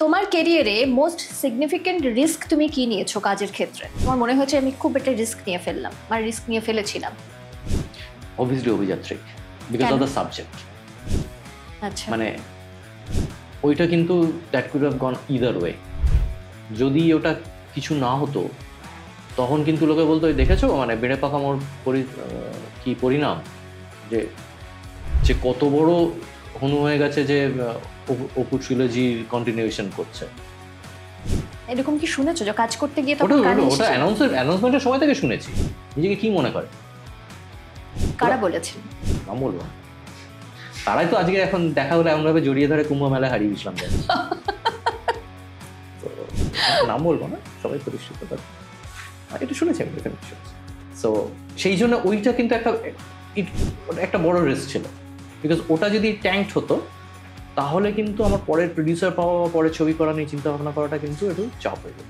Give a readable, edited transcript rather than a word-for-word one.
তোমার ক্যারিয়ারে most significant risk তুমি কি নিয়েছো কাজের ক্ষেত্রে? তোমার মনে হয়েছে আমি খুব একটা রিস্ক নিয়ে ফেললাম, মানে রিস্ক নিয়ে ফেলেছিলাম? অবভিয়াসলি অভিযাত্রী, বিকজ কেন? Of the subject. আচ্ছা, মানে ওইটা কিন্তু that could have gone either way. যদি ওটা কিছু না হতো তখন কিন্তু লোকে বলতো, ওই দেখেছো মানে বেড়ে পাকা মোর কি পরিণাম, যে যে কত বড় হনু হয়ে গেছে, যে অপু ট্রিলজির কন্টিনিউশন করছে। এরকম কি শুনেছো যে কাজ করতে গিয়ে ওটা তখন কানে ওটা এসেছে? অ্যানাউন্সমেন্টের সময় থেকে শুনেছি। নিজেকে কি মনে করে? কারা বলেছেন? নাম বলবো না। তারাই তো আজকে এখন দেখা হলে এমনভাবে জড়িয়ে ধরে কুম্ভ মেলায় হারিয়ে গেছিলাম। তো নাম বলবো না, সবাই প্রতিষ্ঠিত করে এটা শুনেছি আমি। সো সেই জন্য ওইটা কিন্তু একটা বড় রিস্ক ছিল, বিকজ ওটা যদি ট্যাঙ্কড হতো তাহলে কিন্তু আমার পরের প্রডিউসার পাওয়া বা পরের ছবি করা নিয়ে চিন্তা ভাবনা করাটা কিন্তু একটু চাপ হয়ে যেত।